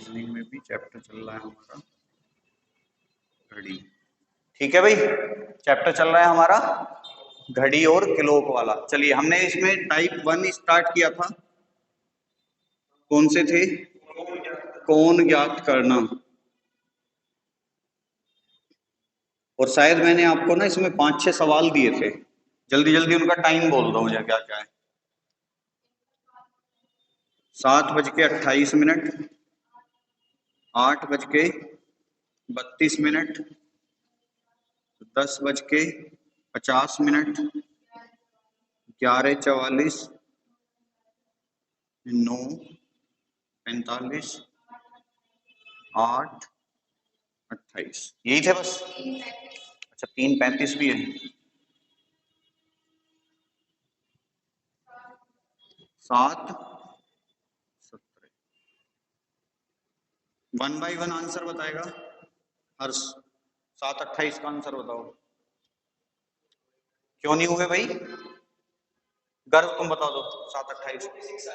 Reasoning में भी chapter चल रहा है हमारा घड़ी। ठीक है भाई, चैप्टर चल रहा है हमारा घड़ी और क्लॉक वाला। चलिए, हमने इसमें टाइप 1 स्टार्ट किया था। कौन से थे? कोण ज्ञात करना। और शायद मैंने आपको ना इसमें 5-6 सवाल दिए थे। जल्दी जल्दी उनका टाइम बोल दो मुझे, क्या क्या है। 7:28, 8:32, 10:50, 11:44, 9:45, 8:28, यही थे बस। अच्छा, 3:35 भी है। 7:17। 1 बाय 1 आंसर बताएगा हर्ष। 7:28 का आंसर बताओ। क्यों नहीं हुए भाई? गर्व तुम बता दो। 7:28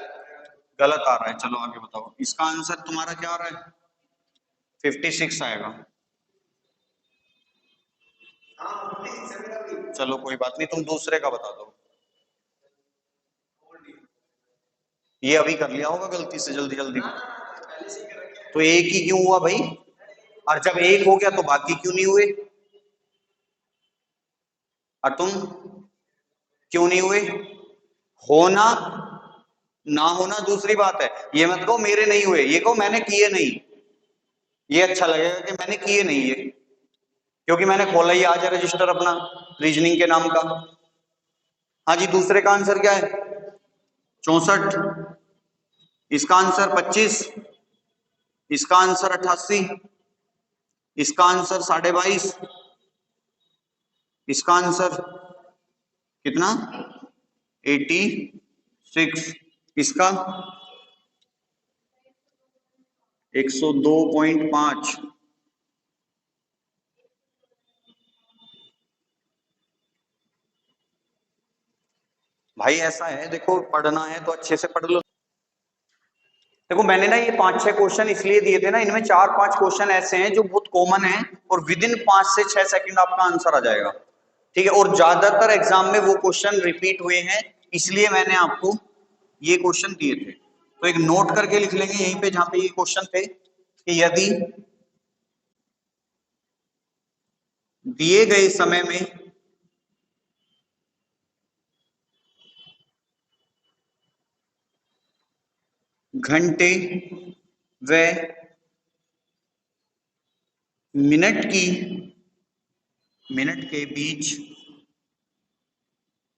गलत आ रहा है। चलो आगे बताओ, इसका आंसर तुम्हारा क्या आ रहा है? 56 आएगा। चलो कोई बात नहीं, तुम दूसरे का बता दो। ये अभी कर लिया होगा गलती से जल्दी जल्दी। तो एक ही क्यों हुआ भाई? और जब एक हो गया तो बाकी क्यों नहीं हुए? और तुम क्यों नहीं हुए? होना ना होना दूसरी बात है। ये मत कहो मेरे नहीं हुए, ये कहो मैंने किए नहीं। ये अच्छा लगेगा कि मैंने किए नहीं ये, क्योंकि मैंने खोला ही आज रजिस्टर अपना रीजनिंग के नाम का। हाँ जी, दूसरे का आंसर क्या है? 64। इसका आंसर 25। इसका आंसर 88। इसका आंसर 22.5। इसका आंसर कितना? 86। इसका 102.5। भाई ऐसा है, देखो पढ़ना है तो अच्छे से पढ़ लो। देखो मैंने ना ये 5-6 क्वेश्चन इसलिए दिए थे ना, इनमें 4-5 क्वेश्चन ऐसे हैं जो बहुत कॉमन है और विद इन 5 से 6 सेकंड आपका आंसर आ जाएगा। ठीक है, और ज्यादातर एग्जाम में वो क्वेश्चन रिपीट हुए हैं, इसलिए मैंने आपको ये क्वेश्चन दिए थे। तो एक नोट करके लिख लेंगे यहीं पे जहां पे ये क्वेश्चन थे कि यदि दिए गए समय में घंटे व मिनट के बीच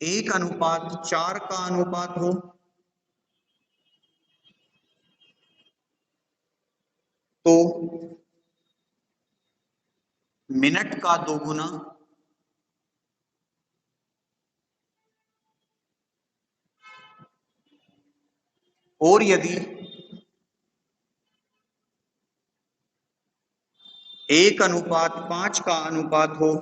1:4 का अनुपात हो तो मिनट का दोगुना और यदि 1:5 का अनुपात हो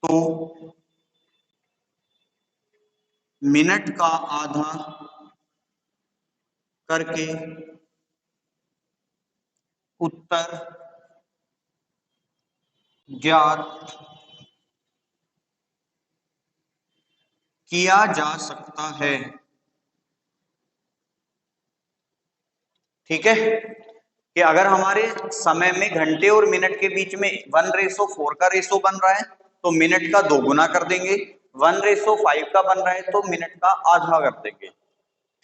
तो मिनट का आधा करके उत्तर ज्ञात किया जा सकता है। ठीक है, कि अगर हमारे समय में घंटे और मिनट के बीच में 1:4 का रेशो बन रहा है तो मिनट का दोगुना कर देंगे, 1:5 का बन रहा है तो मिनट का आधा कर देंगे।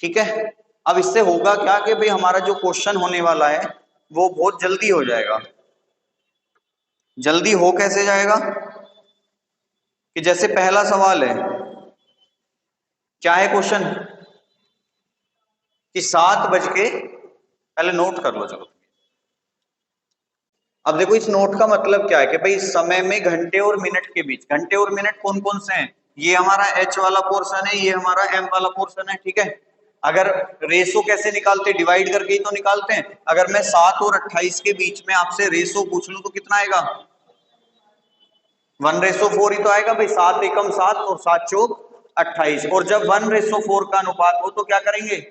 ठीक है, अब इससे होगा क्या कि भाई हमारा जो क्वेश्चन होने वाला है वो बहुत जल्दी हो जाएगा। जल्दी हो कैसे जाएगा? कि जैसे पहला सवाल है, क्या है क्वेश्चन? कि 7 बज के, पहले नोट कर लो चलो। अब देखो इस नोट का मतलब क्या है कि भाई समय में घंटे और मिनट के बीच, घंटे और मिनट कौन कौन से हैं? ये हमारा एच वाला पोर्शन है, ये हमारा एम वाला पोर्शन है। ठीक है, अगर रेशो कैसे निकालते? डिवाइड करके ही तो निकालते हैं। अगर मैं 7 और 28 के बीच में आपसे रेशो पूछ लूं तो कितना आएगा? 1:4 ही तो आएगा भाई। 7 एकम 7 और 7 चौक 28। और जब 1:4 का अनुपात हो तो क्या करेंगे,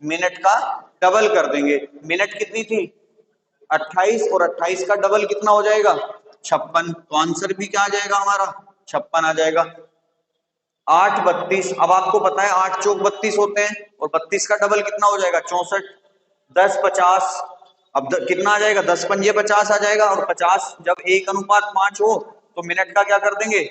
मिनट का डबल कर देंगे। मिनट कितनी थी 28, और 28 का डबल कितना हो जाएगा 56। तो आंसर भी क्या आ जाएगा हमारा 56 आ जाएगा। 8 32, अब आपको पता है 8 चौक 32 होते हैं, और 32 का डबल कितना हो जाएगा 64। 10 50, अब कितना आ जाएगा 10 पंजे 50 आ जाएगा, और 50 जब 1:5 हो तो मिनट का क्या कर देंगे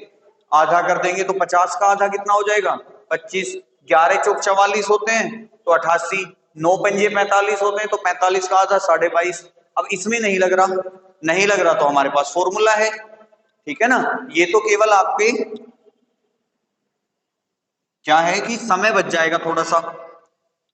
आधा कर देंगे। तो 50 का आधा कितना हो जाएगा 25। 11 चौक 44 होते हैं तो 88। 9 पंजे 45 होते हैं तो 45 का आधा 22.5। अब इसमें नहीं लग रहा, नहीं लग रहा तो हमारे पास फॉर्मूला है, ठीक है ना। ये तो केवल आपके क्या है कि समय बच जाएगा थोड़ा सा।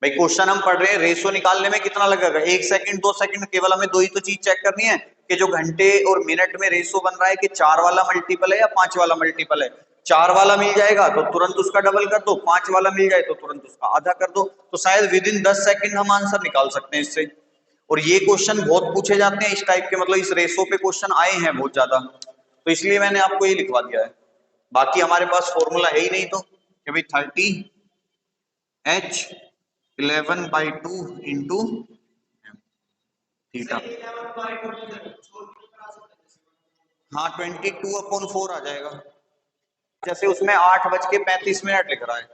भाई क्वेश्चन हम पढ़ रहे हैं, रेशो निकालने में कितना लगेगा 1 सेकंड 2 सेकंड, केवल हमें दो ही तो चीज चेक करनी है कि जो घंटे और मिनट में रेशो बन रहा है कि 4 वाला मल्टीपल है या 5 वाला मल्टीपल है। 4 वाला मिल जाएगा तो तुरंत उसका डबल कर दो, 5 वाला मिल जाए तो तुरंत उसका आधा कर दो। तो शायद विद इन 10 सेकंड हम आंसर निकाल सकते हैं इससे। और ये क्वेश्चन बहुत पूछे जाते हैं इस टाइप के, मतलब इस रेशो पे क्वेश्चन आए हैं बहुत ज्यादा, तो इसलिए मैंने आपको ये लिखवा दिया है। बाकी हमारे पास फॉर्मूला है ही नहीं तो कि भाई 30 H 11/2 इंटू थीटा। हाँ 22/4 आ जाएगा। जैसे उसमें 8:35 लिख रहा है,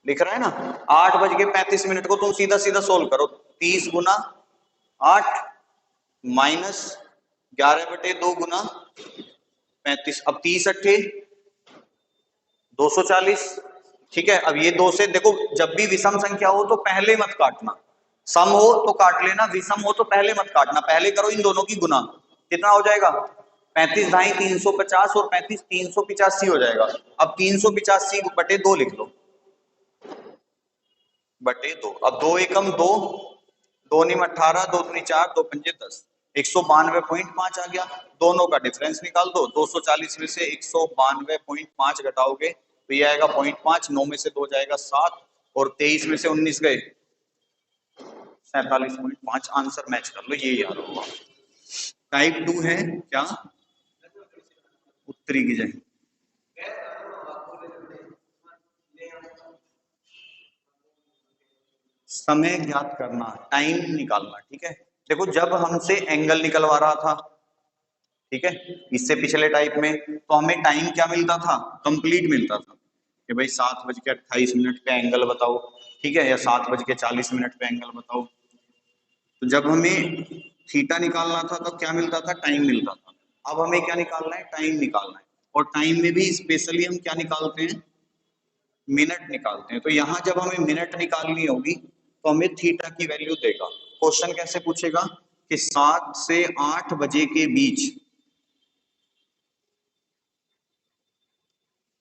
लिख रहा है ना 8:35 को तुम सीधा सीधा सोल्व करो। 30 गुना 8 माइनस 11/2 गुना 35। अब 30 अट्ठे 240, ठीक है। अब ये दो से देखो, जब भी विषम संख्या हो तो पहले मत काटना, सम हो तो काट लेना, विषम हो तो पहले मत काटना, पहले करो इन दोनों की गुना। कितना हो जाएगा 35 ढाई 350 और 35 385 हो जाएगा। अब 385/2 लिख लो, बटे 2। अब 2 एकम 2, 2 निम 18, 2 दूनी 4, 2 पंजे 10, 192.5 आ गया। दोनों का डिफरेंस निकाल दो। 240 में से 192.5 घटाओगे तो ये आएगा 0.5। 9 में से 2 जाएगा 7, और 23 में से 19 गए 47.5। आंसर मैच कर लो, ये याद होगा। टाइप 2 है क्या, उत्तरी की जाए। समय ज्ञात करना, टाइम निकालना, ठीक है। देखो जब हमसे एंगल निकलवा रहा था, ठीक है, इससे पिछले टाइप में तो हमें टाइम क्या मिलता था कंप्लीट मिलता था कि भाई 7:28 पे एंगल बताओ, ठीक है, या 7:40 पे एंगल बताओ। तो जब हमें थीटा निकालना था तब क्या मिलता था टाइम मिलता था। अब हमें क्या निकालना है टाइम निकालना है, और टाइम में भी स्पेशली हम क्या निकालते हैं मिनट निकालते हैं। तो यहां जब हमें मिनट निकालनी होगी तो हमें थीटा की वैल्यू देगा। क्वेश्चन कैसे पूछेगा कि 7 से 8 बजे के बीच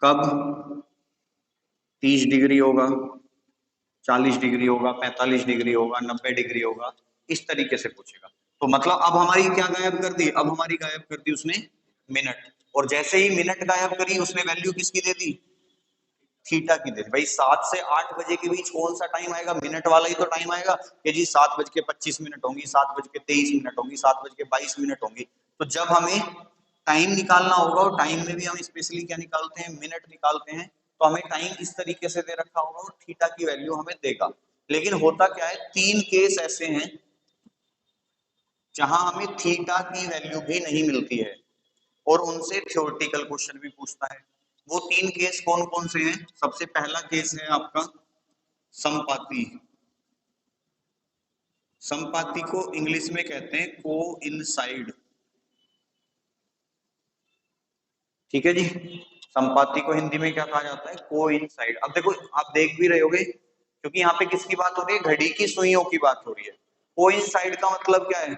कब 30 डिग्री होगा, 40 डिग्री होगा, 45 डिग्री होगा, 90 डिग्री होगा, इस तरीके से पूछेगा। तो मतलब अब हमारी क्या गायब कर दी, अब हमारी गायब कर दी उसने मिनट। और जैसे ही मिनट गायब करी उसने वैल्यू किसकी दे दी थीटा की दे दी। भाई 7 से 8 बजे के बीच कौन सा टाइम आएगा मिनट वाला ही तो टाइम आएगा कि जी 7:25 होंगी, 7:23 होंगी, 7:22 होंगी। तो जब हमें टाइम निकालना होगा, और टाइम में भी हम स्पेशली क्या निकालते हैं मिनट निकालते हैं, तो हमें टाइम इस तरीके से दे रखा होगा और थीटा की वैल्यू हमें देगा। लेकिन होता क्या है 3 केस ऐसे हैं जहां हमें थीटा की वैल्यू भी नहीं मिलती है, और उनसे थ्योरेटिकल क्वेश्चन भी पूछता है। वो 3 केस कौन कौन से हैं। सबसे पहला केस है आपका संपाती। संपाती को इंग्लिश में कहते हैं कोइंसाइड, ठीक है जी। संपाती को हिंदी में क्या कहा जाता है कोइंसाइड। अब देखो आप देख भी रहे होगे, क्योंकि यहाँ पे किसकी बात हो रही है घड़ी की सुइयों की बात हो रही है। कोइंसाइड का मतलब क्या है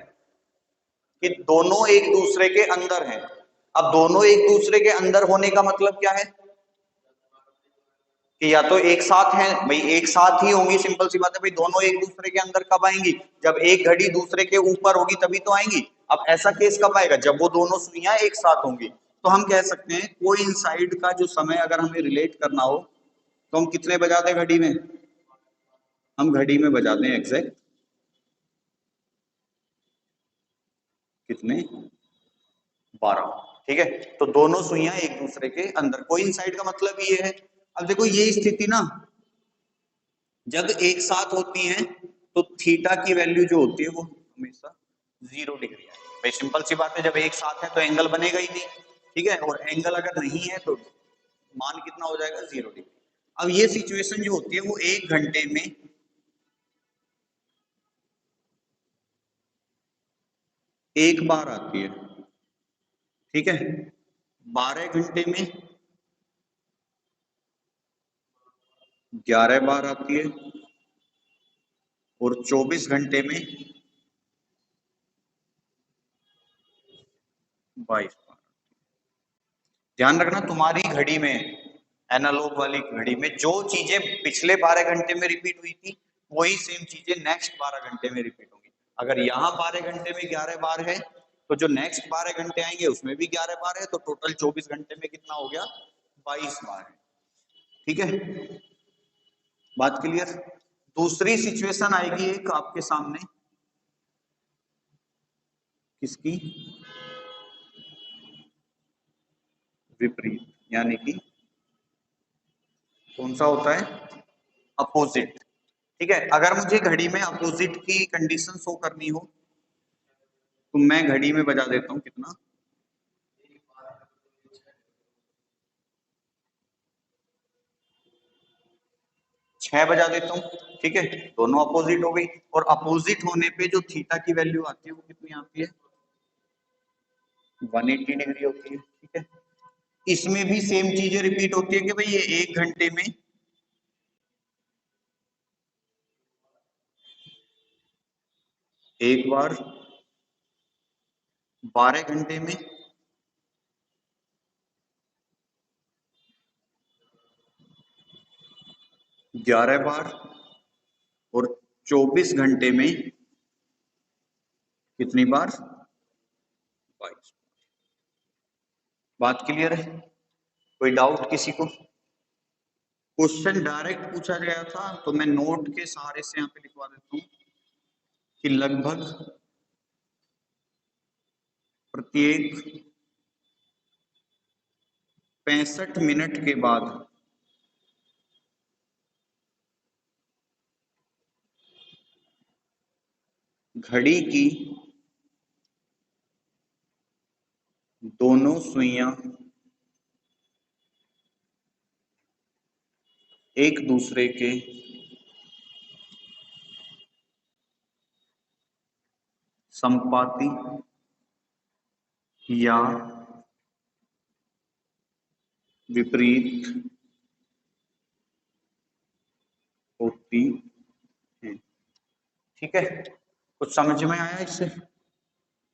कि दोनों एक दूसरे के अंदर हैं। अब दोनों एक दूसरे के अंदर होने का मतलब क्या है कि या तो एक साथ हैं, भाई एक साथ ही होंगी, सिंपल सी बात है। भाई दोनों एक दूसरे के अंदर कब आएंगी जब एक घड़ी दूसरे के ऊपर होगी तभी तो आएंगी। अब ऐसा केस कब आएगा जब वो दोनों सुइयां एक साथ होंगी। तो हम कह सकते हैं कोइंसाइड का जो समय अगर हमें रिलेट करना हो तो हम कितने बजाते हैं घड़ी में, हम घड़ी में बजाते हैं एग्जैक्ट कितने 12, ठीक है। तो दोनों सुइयां एक दूसरे के अंदर, कोइंसाइड का मतलब ये है। अब देखो ये स्थिति ना जब एक साथ होती है तो थीटा की वैल्यू जो होती है वो हमेशा 0 डिग्री है। भाई सिंपल सी बात है, जब एक साथ है तो एंगल बनेगा ही नहीं, ठीक है, और एंगल अगर नहीं है तो मान कितना हो जाएगा, 0 डिग्री। अब ये सिचुएशन जो होती है वो 1 घंटे में एक बार आती है, ठीक है, 12 घंटे में 11 बार आती है और 24 घंटे में 22 बार। ध्यान रखना तुम्हारी घड़ी में, एनालॉग वाली घड़ी में जो चीजें पिछले 12 घंटे में रिपीट हुई थी वही सेम चीजें नेक्स्ट 12 घंटे में रिपीट होंगी। अगर यहाँ 12 घंटे में 11 बार है तो जो नेक्स्ट 12 घंटे आएंगे उसमें भी 11 बार है, तो टोटल 24 घंटे में कितना हो गया, 22 बार है। ठीक है, बात क्लियर। दूसरी सिचुएशन आएगी एक आपके सामने, किसकी, विपरीत, यानी कि कौन सा होता है, अपोजिट। ठीक है, अगर मुझे घड़ी में अपोजिट की कंडीशन शो करनी हो तो मैं घड़ी में बजा देता हूं कितना, 6 बजा देता हूं, ठीक है, दोनों अपोजिट हो गई। और अपोजिट होने पे जो थीटा की वैल्यू आती है वो कितनी आती है, 180 डिग्री होती है। ठीक है, इसमें भी सेम चीजें रिपीट होती है कि भाई ये 1 घंटे में एक बार, 12 घंटे में 11 बार और 24 घंटे में कितनी बार, 22। बात क्लियर है, कोई डाउट किसी को? क्वेश्चन डायरेक्ट पूछा गया था तो मैं नोट के सहारे से यहाँ पे लिखवा देता हूँ कि लगभग प्रत्येक 65 मिनट के बाद घड़ी की दोनों सुइयां एक दूसरे के संपाती या विपरीत होती है। ठीक है, कुछ समझ में आया इससे,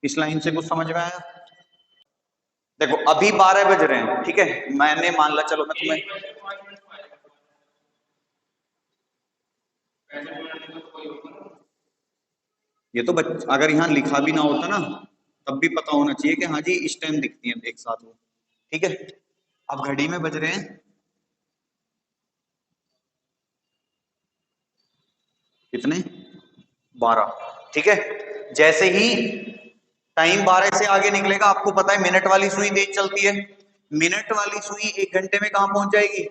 इस लाइन से कुछ समझ में आया? देखो अभी 12 बज रहे हैं, ठीक है, मैंने मान ला, चलो मैं तुम्हें, ये तो अगर यहाँ लिखा भी ना होता ना तब भी पता होना चाहिए कि हाँ जी इस टाइम दिखती है एक साथ वो। ठीक है, अब घड़ी में बज रहे हैं कितने, 12। ठीक है, जैसे ही टाइम 12 से आगे निकलेगा, आपको पता है मिनट वाली सुई तेज चलती है, मिनट वाली सुई 1 घंटे में कहां पहुंच जाएगी,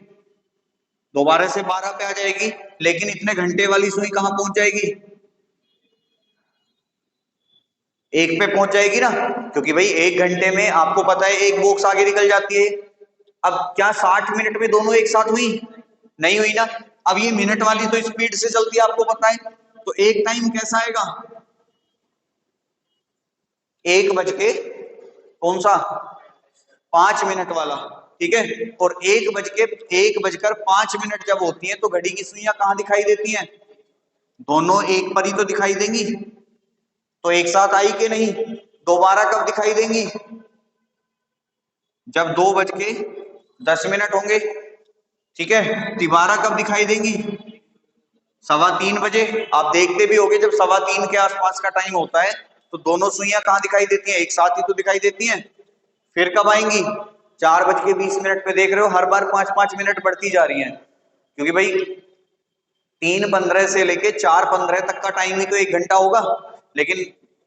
दोबारा से 12 पे आ जाएगी, लेकिन इतने घंटे वाली सुई कहां पहुंच जाएगी, 1 पे पहुंच जाएगी ना, क्योंकि भाई 1 घंटे में आपको पता है एक बॉक्स आगे निकल जाती है। अब क्या 60 मिनट में दोनों एक साथ हुई, नहीं हुई ना। अब ये मिनट वाली तो स्पीड से चलती है आपको पता है, तो एक टाइम कैसा आएगा, 1 बज के कौन सा, 5 मिनट वाला। ठीक है, और 1 बजकर 5 मिनट जब होती है तो घड़ी की सुइयां कहां दिखाई देती हैं, दोनों एक पर ही तो दिखाई देंगी, तो एक साथ आई कि नहीं, दोबारा कब दिखाई देंगी, जब 2 बज के 10 मिनट होंगे। ठीक है, दोबारा कब दिखाई देंगी, 3:15 बजे। आप देखते भी होगे जब 3:15 के आसपास का टाइम होता है तो दोनों सुइयां कहां दिखाई देती हैं, एक साथ ही तो दिखाई देती हैं। फिर कब आएंगी, 4:20 पे, देख रहे हो हर बार 5-5 मिनट बढ़ती जा रही हैं, क्योंकि भाई 3:15 से लेके 4:15 तक का टाइम ही तो 1 घंटा होगा, लेकिन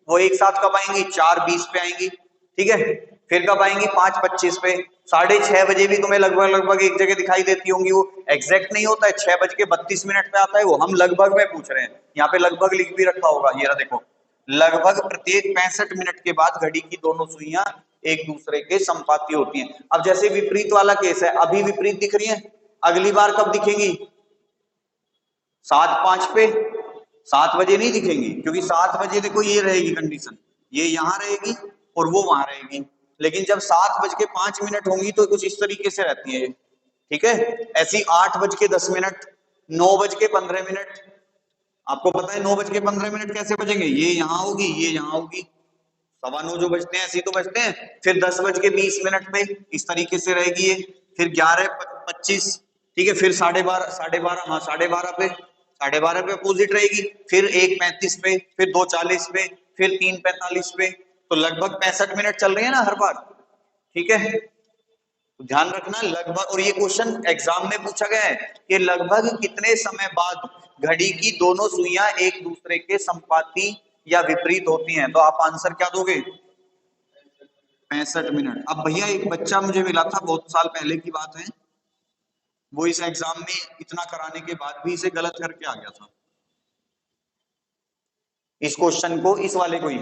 वो एक साथ कब आएंगी, 4:20 पे आएंगी। ठीक है, फिर कब आएंगी 5:25 पे। 6:30 बजे भी तुम्हें लगभग लगभग एक जगह दिखाई देती होंगी, वो एग्जैक्ट नहीं होता है, 6:32 पे आता है वो, हम लगभग में पूछ रहे हैं, यहाँ पे लगभग लिख भी रखा होगा, ये रहा देखो, लगभग प्रत्येक 65 मिनट के बाद घड़ी की दोनों सुइयां एक दूसरे के संपाती होती हैं। अब जैसे विपरीत वाला केस है, अभी विपरीत दिख रही है, अगली बार कब दिखेंगी? 7:05 पे। 7 बजे नहीं दिखेंगी, क्योंकि 7 बजे देखो ये रहेगी कंडीशन, ये यहां रहेगी और वो वहां रहेगी, लेकिन जब 7:05 होंगी तो कुछ इस तरीके से रहती है, ठीक है। ऐसी 8:10, 9:15, आपको पता है 9:15 कैसे बजेंगे, ये यहां होगी, ये यहां होगी, 9:15 जो बजते हैं ऐसे तो बजते हैं। फिर 10:20 पे इस तरीके से रहेगी ये, फिर 11:25, ठीक है, फिर 12:30, हाँ 12:30 पे, 12:30 पे अपोजिट रहेगी, फिर 1:35 पे, फिर 2:40 पे, फिर 3:45 पे, तो लगभग 65 मिनट चल रहे हैं ना हर बार, ठीक है। तो ध्यान रखना लगभग, और ये क्वेश्चन एग्जाम में पूछा गया है कि लगभग कितने समय बाद घड़ी की दोनों सुइयां एक दूसरे के संपाती या विपरीत होती हैं, तो आप आंसर क्या दोगे? 65 मिनट। अब भैया एक बच्चा मुझे मिला था, बहुत साल पहले की बात है, वो इस एग्जाम में इतना कराने के बाद भी इसे गलत करके आ गया था, इस क्वेश्चन को, इस वाले को ही,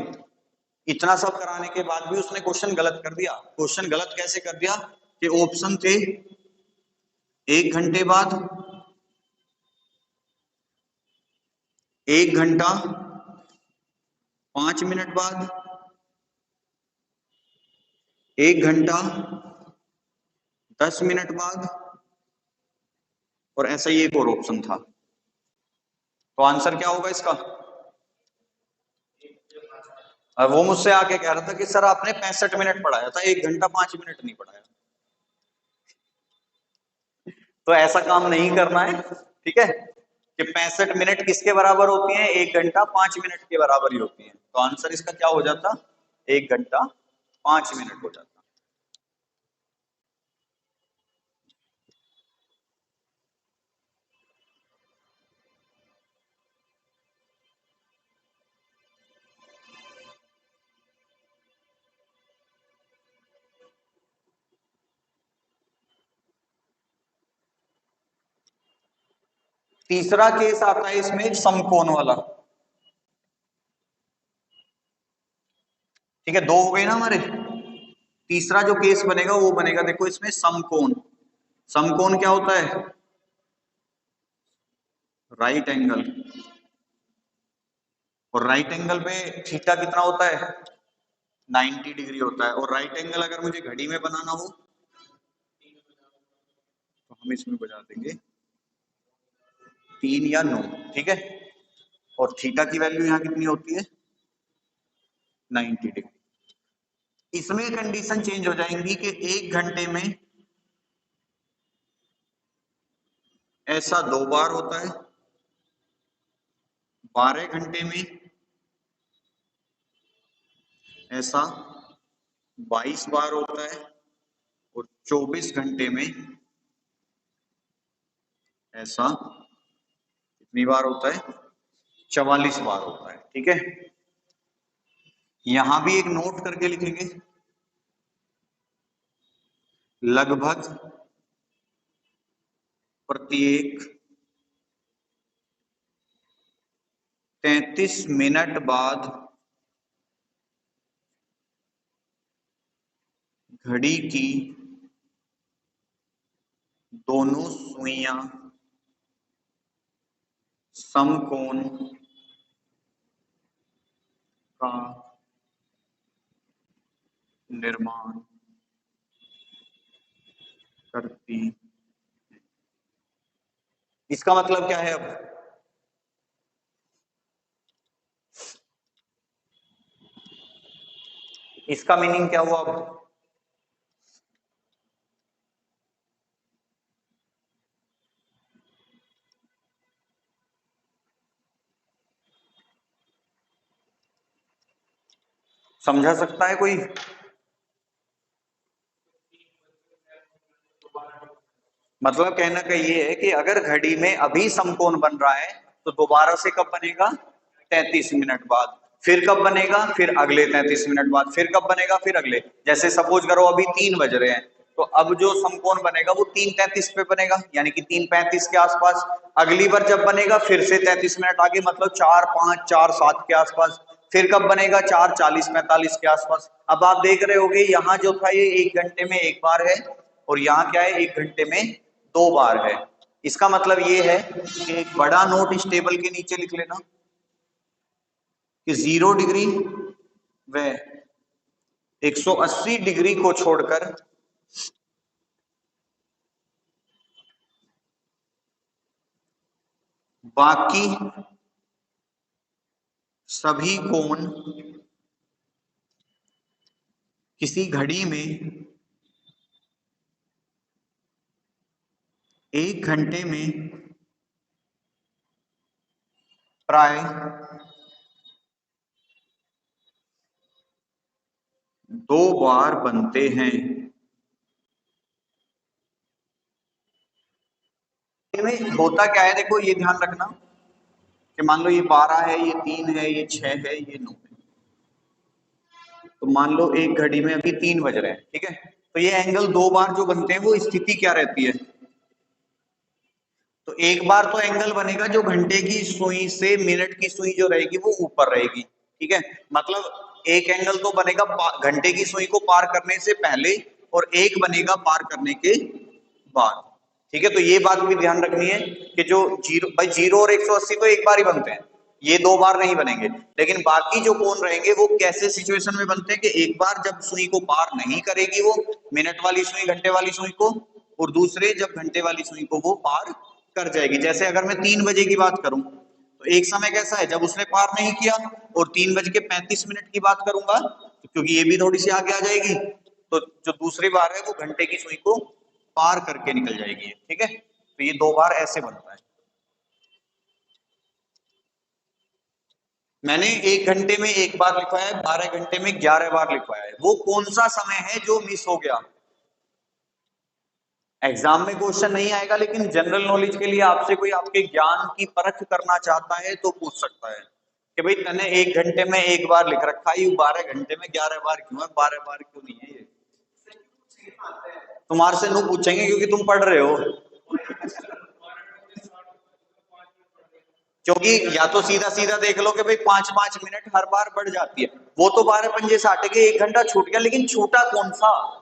इतना सब कराने के बाद भी उसने क्वेश्चन गलत कर दिया। क्वेश्चन गलत कैसे कर दिया कि ऑप्शन थे 1 घंटे बाद, 1 घंटा, 5 मिनट बाद, 1 घंटा, 10 मिनट बाद, और ऐसा ही एक और ऑप्शन था। तो आंसर क्या होगा इसका? वो मुझसे आके कह रहा था कि सर आपने 65 मिनट पढ़ाया था, 1 घंटा 5 मिनट नहीं पढ़ाया। तो ऐसा काम नहीं करना है, ठीक है, कि 65 मिनट किसके बराबर होती हैं? 1 घंटा 5 मिनट के बराबर ही होती हैं। तो आंसर इसका क्या हो जाता? 1 घंटा 5 मिनट हो जाता। तीसरा केस आता है इसमें समकोण वाला, ठीक है, दो हो गए ना हमारे। तीसरा जो केस बनेगा वो बनेगा, देखो इसमें समकोण। समकोण क्या होता है? Right angle. और राइट एंगल पे थीटा कितना होता है? 90 डिग्री होता है। और राइट एंगल अगर मुझे घड़ी में बनाना हो तो हम इसमें बजा देंगे 3 या 9, ठीक है। और थीटा की वैल्यू यहाँ कितनी होती है? 90 डिग्री। इसमें कंडीशन चेंज हो जाएंगी कि 1 घंटे में ऐसा 2 बार होता है, 12 घंटे में ऐसा 22 बार होता है, और 24 घंटे में ऐसा कितनी बार होता है? 44 बार होता है, ठीक है। यहां भी एक नोट करके लिखेंगे, लगभग प्रत्येक 33 मिनट बाद घड़ी की दोनों सुइयां समकोण का निर्माण करती। इसका मतलब क्या है? अब इसका मीनिंग क्या हुआ? अब समझा सकता है कोई? मतलब कहना का ये है कि अगर घड़ी में अभी समकोण बन रहा है तो दोबारा से कब बनेगा? 33 मिनट बाद। फिर कब बनेगा, फिर अगले 33 मिनट बाद, फिर कब बनेगा, फिर अगले, जैसे सपोज करो अभी 3 बज रहे हैं, तो अब जो समकोण बनेगा वो 3:33 पे बनेगा, यानी कि 3:35 के आसपास। अगली बार जब बनेगा फिर से 33 मिनट आगे, मतलब 4:05, 4:07 के आसपास। फिर कब बनेगा, 4:40, 45 के आसपास। अब आप देख रहे होगे यहाँ जो था ये 1 घंटे में 1 बार है, और यहाँ क्या है, 1 घंटे में 2 बार है। इसका मतलब ये है कि एक बड़ा नोट इस टेबल के नीचे लिख लेना कि 0 डिग्री व 180 डिग्री को छोड़कर बाकी सभी कोण किसी घड़ी में 1 घंटे में प्राय 2 बार बनते हैं। में होता क्या है, देखो ये ध्यान रखना कि मान लो ये 12 है, ये 3 है, ये 6 है, ये 9 है। तो मान लो एक घड़ी में अभी 3 बज रहे हैं, ठीक है, तो ये एंगल 2 बार जो बनते हैं वो स्थिति क्या रहती है, तो एक बार तो एंगल बनेगा जो घंटे की सुई से मिनट की सुई जो रहेगी वो ऊपर रहेगी, ठीक है, मतलब एक एंगल तो बनेगा घंटे की सुई को पार करने से पहले, और एक बनेगा पार करने के बाद, ठीक है। तो ये बात भी ध्यान रखनी है कि जो जीरो, भाई 0 और 180 तो एक बार ही बनते हैं, ये 2 बार नहीं बनेंगे, लेकिन बाकी जो कोण रहेंगे वो कैसे सिचुएशन में बनते हैं कि एक बार जब सुई को पार नहीं करेगी वो मिनट वाली सुई घंटे वाली सुई को, और दूसरे जब घंटे वाली सुई को वो पार कर जाएगी। जैसे अगर मैं 3 बजे की बात करूं तो एक समय कैसा है जब उसने पार नहीं किया, और 3:35 की बात करूंगा तो क्योंकि ये भी थोड़ी सी आगे आ जाएगी, तो जो दूसरी बार है वो घंटे की सुई को पार करके निकल जाएगी, ठीक है। तो ये 2 बार ऐसे बनता है। मैंने 1 घंटे में 1 बार लिखवाया है, 12 घंटे में 11 बार लिखवाया है। वो कौन सा समय है जो मिस हो गया, एग्जाम में क्वेश्चन नहीं आएगा, लेकिन जनरल नॉलेज के लिए आपसे कोई आपके ज्ञान की परख करना चाहता है तो पूछ सकता है कि भाई तने 1 घंटे में 1 बार लिख रखा है, 12 घंटे में 11 बार क्यों है, 12 बार क्यों नहीं है। ये तुम्हारे से नहीं पूछेंगे क्योंकि तुम पढ़ रहे हो, क्योंकि या तो सीधा सीधा देख लो कि भाई 5-5 मिनट हर बार बढ़ जाती है, वो तो 12 पंजे 60 के 1 घंटा छूट गया, लेकिन छूटा कौन सा,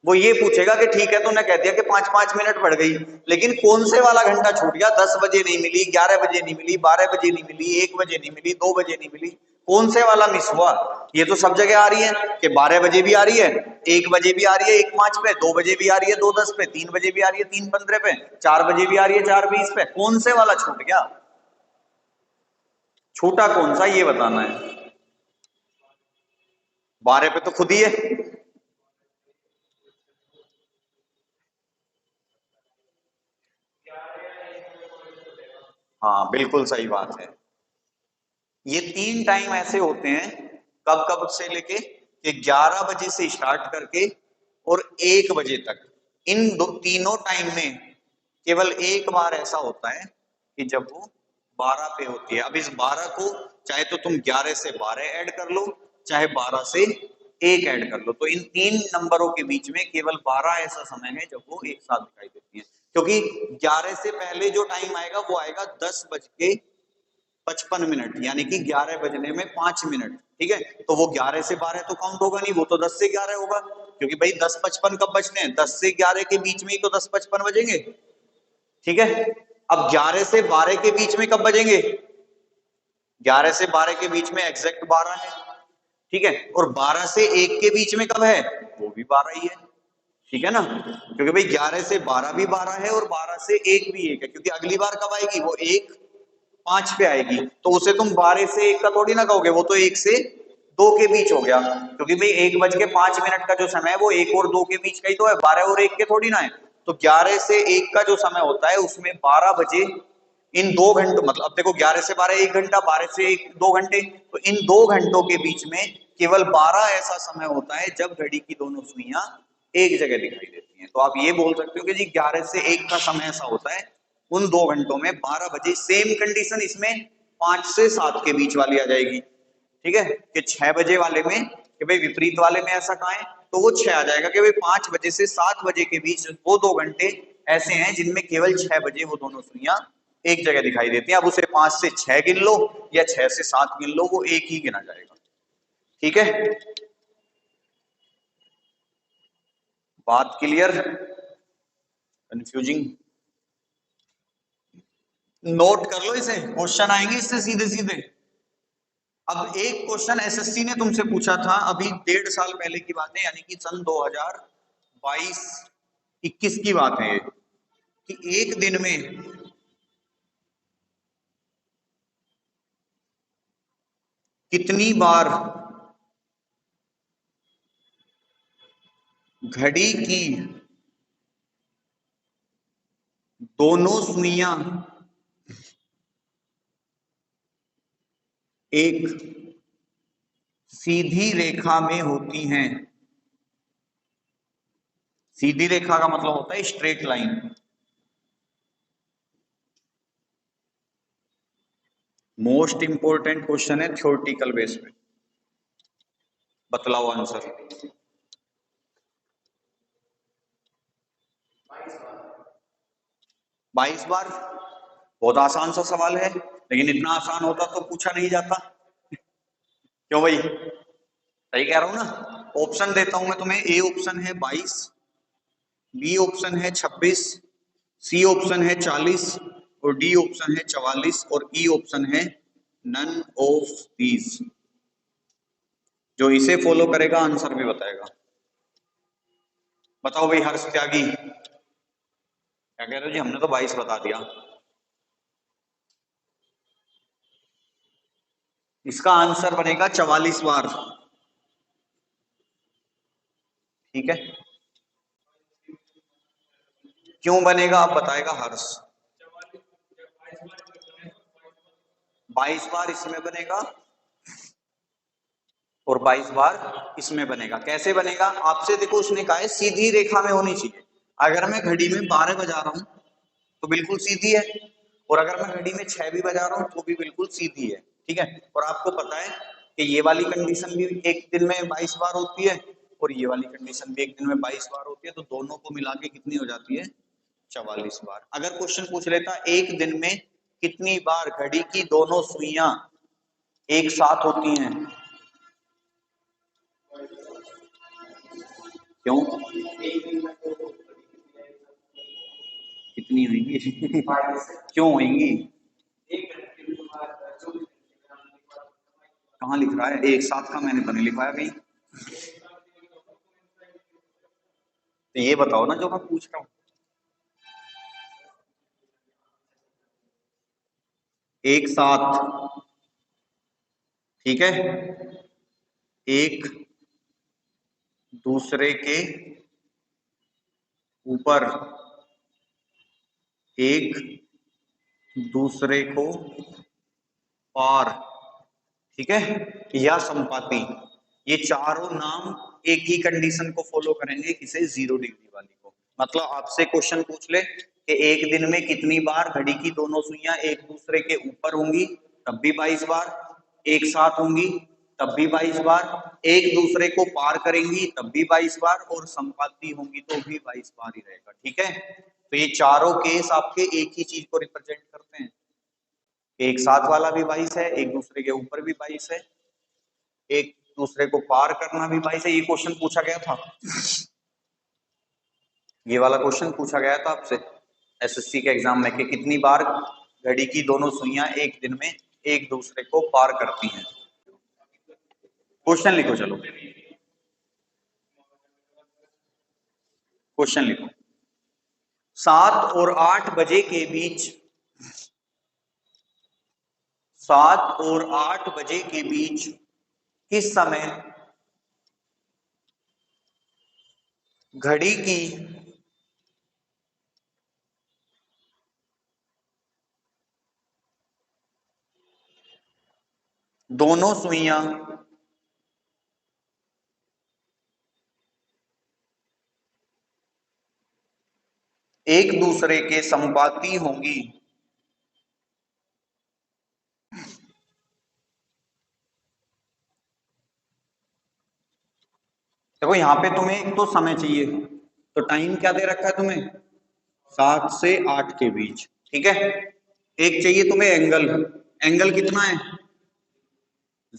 वो ये पूछेगा कि ठीक है तूने कह दिया कि 5-5 मिनट बढ़ गई, लेकिन कौन से वाला घंटा छूट गया, 10 बजे नहीं मिली, 11 बजे नहीं मिली, 12 बजे नहीं मिली, 1 बजे नहीं मिली, 2 बजे नहीं मिली, कौन से वाला मिस हुआ। ये तो सब जगह आ रही है कि 12 बजे भी आ रही है, 1 बजे भी आ रही है 1:05 पे, 2 बजे भी आ रही है 2:10 पे, 3 बजे भी आ रही है 3:15 पे, 4 बजे भी आ रही है 4:20 पे, कौन से वाला छूट गया, छूटा कौन सा ये बताना है। 12 पे तो खुद ही है, हाँ बिल्कुल सही बात है। ये 3 टाइम ऐसे होते हैं, कब कब से लेके कि 11 बजे से स्टार्ट करके और 1 बजे तक, इन तीनों टाइम में केवल एक बार ऐसा होता है कि जब वो 12 पे होती है। अब इस 12 को चाहे तो तुम 11 से 12 ऐड कर लो, चाहे 12 से 1 ऐड कर लो, तो इन 3 नंबरों के बीच में केवल 12 ऐसा समय है जब वो एक साथ दिखाई देती है, क्योंकि 11 से पहले जो टाइम आएगा वो आएगा 10:55, यानी कि 11 बजने में 5 मिनट, ठीक है। तो वो 11 से 12 तो काउंट होगा नहीं, वो तो 10 से 11 होगा, क्योंकि भाई 10:55 कब बजते हैं, 10 से 11 के बीच में ही तो 10:55 बजेंगे, ठीक है। अब 11 से 12 के बीच में कब बजेंगे, 11 से 12 के बीच में एग्जैक्ट 12 है, ठीक है, और 12 से 1 के बीच में कब है, वो भी 12 ही है, ठीक है ना, क्योंकि भाई 11 से 12 भी 12 है और 12 से 1 भी 1 है, क्योंकि अगली बार कब आएगी, वो 1:05 पे आएगी, तो उसे तुम 12 से 1 का थोड़ी ना कहोगे, वो तो 1 से 2 के बीच हो गया, क्योंकि भाई 1:05 का जो समय है वो 1 और 2 के बीच का ही तो है, 12 और 1 के थोड़ी ना है। तो 11 से 1 का जो समय होता है उसमें 12 बजे, इन 2 घंटों, मतलब अब देखो 11 से 12 1 घंटा, 12 से 1 2 घंटे, तो इन 2 घंटों के बीच में केवल 12 ऐसा समय होता है जब घड़ी की दोनों सुइयां एक जगह दिखाई देती हैं। तो आप ये बोल सकते हो कि जी 11 से 1 का समय ऐसा होता है, उन 2 घंटों में 12 बजे, सेम कंडीशन इसमें 5 से 7 के बीच वाली आ जाएगी, ठीक है, कि 6 बजे वाले में कि भाई विपरीत वाले में ऐसा कहाँ है, तो वो 6 आ जाएगा कि भाई 5 बजे से 7 बजे के बीच वो 2 घंटे ऐसे हैं जिनमें केवल 6 बजे वो दोनों सुइयां एक जगह दिखाई देती हैं। अब उसे 5 से 6 गिन लो या 6 से 7 गिन लो, वो एक ही गिना जाएगा। ठीक है, बात क्लियर? कंफ्यूजिंग? नोट कर लो इसे, क्वेश्चन आएंगे इससे सीधे सीधे। अब एक क्वेश्चन एसएससी ने तुमसे पूछा था अभी 1.5 साल पहले की बात है, यानी कि सन 2022-21 की बात है ये, कि एक दिन में कितनी बार घड़ी की दोनों सुइयां एक सीधी रेखा में होती हैं। सीधी रेखा का मतलब होता है straight line. Most important question है थ्योरेटिकल बेस पे। बतलाओ आंसर। 22 बार? बहुत आसान सा सवाल है, लेकिन इतना आसान होता तो पूछा नहीं जाता। क्यों भाई, सही कह रहा हूं ना? ऑप्शन देता हूं मैं तुम्हें। ए ऑप्शन है 22, बी ऑप्शन है 26, सी ऑप्शन है 40 और डी ऑप्शन है 44 और ई ऑप्शन है नन ऑफ दीज। जो इसे फॉलो करेगा आंसर भी बताएगा। बताओ भाई हर्ष त्यागी, क्या कह रहे हो जी? हमने तो 22 बता दिया। इसका आंसर बनेगा 44 बार। ठीक है, क्यों बनेगा आप बताएगा हर्ष। 22 बार इसमें बनेगा और 22 बार इसमें बनेगा। कैसे बनेगा? आपसे देखो, उसने कहा है सीधी रेखा में होनी चाहिए। अगर मैं घड़ी में 12 बजा रहा हूं तो बिल्कुल सीधी है, और अगर मैं घड़ी में 6 भी बजा रहा हूं तो भी बिल्कुल सीधी है। ठीक है, और आपको पता है कि ये वाली कंडीशन भी एक दिन में 22 बार होती है और ये वाली कंडीशन भी एक दिन में 22 बार होती है, तो दोनों को मिला के कितनी हो जाती है? 44 बार। अगर क्वेश्चन पूछ लेता एक दिन में कितनी बार घड़ी की दोनों सुइयां एक साथ होती हैं, क्यों? कितनी होंगी? क्यों होंगी? कहाँ लिख रहा है एक साथ का? मैंने तो नहीं लिखवाया कहीं। तो ये बताओ ना जो मैं पूछ रहा हूँ। एक साथ, ठीक है, एक दूसरे के ऊपर, एक दूसरे को पार, ठीक है, या संपाति। ये चारों नाम एक ही कंडीशन को फॉलो करेंगे, किसे? 0 डिग्री वाली को। मतलब आपसे क्वेश्चन पूछ ले कि एक दिन में कितनी बार घड़ी की दोनों सुइयां एक दूसरे के ऊपर होंगी, तब भी 22 बार। एक साथ होंगी तब भी 22 बार। एक दूसरे को पार करेंगी तब भी 22 बार, और संपाती होंगी तो भी 22 बार ही रहेगा। ठीक है, तो ये चारों केस आपके एक ही चीज को रिप्रेजेंट करते हैं। एक साथ वाला भी 22 है, एक दूसरे के ऊपर भी 22 है, एक दूसरे को पार करना भी 22 है। ये क्वेश्चन पूछा गया था, ये वाला क्वेश्चन पूछा गया था आपसे एसएससी के एग्जाम में, कि कितनी बार घड़ी की दोनों सुइयां एक दिन में एक दूसरे को पार करती हैं। क्वेश्चन लिखो, चलो क्वेश्चन लिखो। 7 और 8 बजे के बीच, 7 और 8 बजे के बीच किस समय घड़ी की दोनों सुइयां एक दूसरे के संपाती होंगी? देखो यहाँ पे तुम्हें एक तो समय चाहिए, तो टाइम क्या दे रखा है तुम्हें, 7 से 8 के बीच, ठीक है। एक चाहिए तुम्हें एंगल, एंगल कितना है,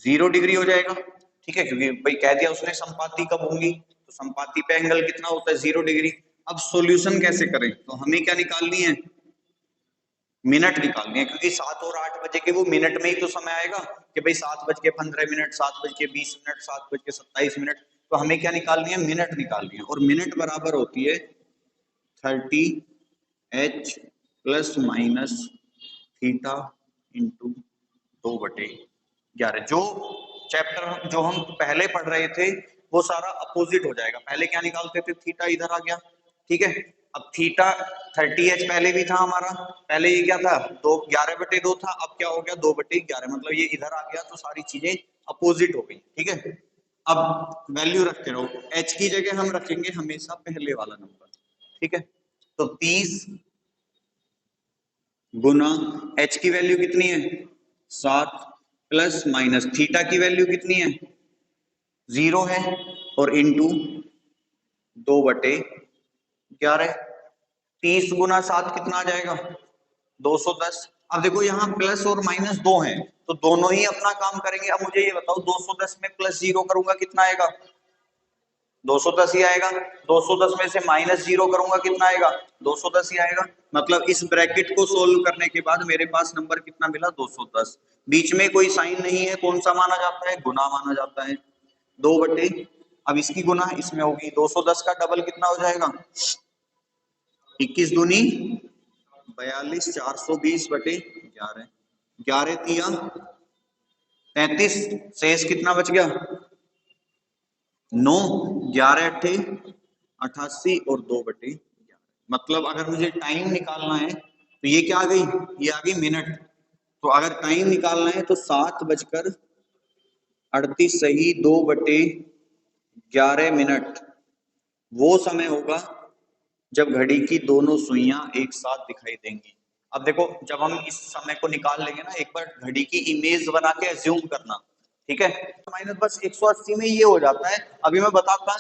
0 डिग्री हो जाएगा, ठीक है, क्योंकि भाई कह दिया उसने संपाती कब होंगी, तो संपाती पे एंगल कितना होता है, 0 डिग्री। अब सॉल्यूशन कैसे करें, तो हमें क्या निकालनी है, मिनट निकालनी है, क्योंकि 7 और 8 बजे के वो मिनट में ही तो समय आएगा कि भाई 7:15, 7:20, 7:27, तो हमें क्या निकालनी है, मिनट निकालनी है, और मिनट बराबर होती है 30h ± थीटा इंटू 2/11। जो चैप्टर जो हम पहले पढ़ रहे थे वो सारा अपोजिट हो जाएगा, पहले क्या निकालते थे, थीटा इधर आ गया, ठीक है। अब थीटा 30h पहले भी था हमारा, पहले ये क्या था, 11/2 था, अब क्या हो गया 2/11, मतलब ये इधर आ गया, तो सारी चीजें अपोजिट हो गई, ठीक है। अब वैल्यू रखते रहो, h की जगह हम रखेंगे हमेशा पहले वाला नंबर, ठीक है। तो 30 गुना h की वैल्यू कितनी है 7 प्लस माइनस थीटा की वैल्यू कितनी है 0 है, और इंटू 2/11। 30 गुना 7 कितना आ जाएगा 210। अब देखो यहाँ प्लस और माइनस दो हैं, तो दोनों ही अपना काम करेंगे। अब मुझे ये बताओ 210 में प्लस 0 करूंगा कितना आएगा 210 ही आएगा, 210 में से माइनस 0 करूंगा कितना आएगा 210 ही आएगा। मतलब इस ब्रैकेट को सोल्व करने के बाद मेरे पास नंबर कितना मिला 210। बीच में कोई साइन नहीं है, कौन सा माना जाता है, गुना माना जाता है, 2/, अब इसकी गुना इसमें होगी, 210 का डबल कितना हो जाएगा 21 दूनी 42, 420/11, 11 तिया 33, शेष कितना बच गया 9, 11 अट्ठे 88 और 2/11। मतलब अगर मुझे टाइम निकालना है तो ये क्या आ गई, ये आ गई मिनट। तो अगर टाइम निकालना है तो 7:38 सही 2/11 वो समय होगा जब घड़ी की दोनों सुइयां एक साथ दिखाई देंगी। अब देखो जब हम इस समय को निकाल लेंगे ना, एक बार घड़ी की इमेज बना के एज्यूम करना, ठीक है। माइनस बस 180 में ये हो जाता है। अभी मैं बताता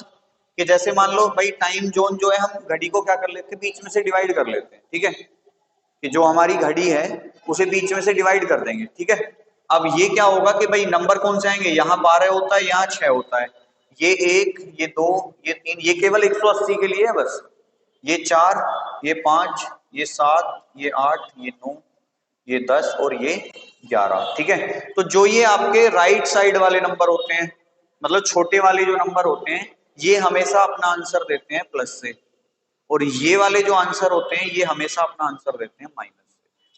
कि जैसे मान लो भाई टाइम जोन जो है, हम घड़ी को क्या कर लेते हैं बीच में से डिवाइड कर लेते हैं, ठीक है, कि जो हमारी घड़ी है उसे बीच में से डिवाइड कर देंगे, ठीक है। अब ये क्या होगा कि भाई नंबर कौन से आएंगे, यहाँ 12 होता है, यहाँ 6 होता है, ये 1, ये 2, ये 3, ये केवल 180 के लिए है बस, ये 4, ये 5, ये 7, ये 8, ये 9, ये 10 और ये 11, ठीक है। तो जो ये आपके राइट साइड वाले नंबर होते हैं, मतलब छोटे वाले जो नंबर होते हैं, ये हमेशा अपना आंसर देते हैं प्लस से, और ये वाले जो आंसर होते हैं ये हमेशा अपना आंसर देते हैं माइनस से।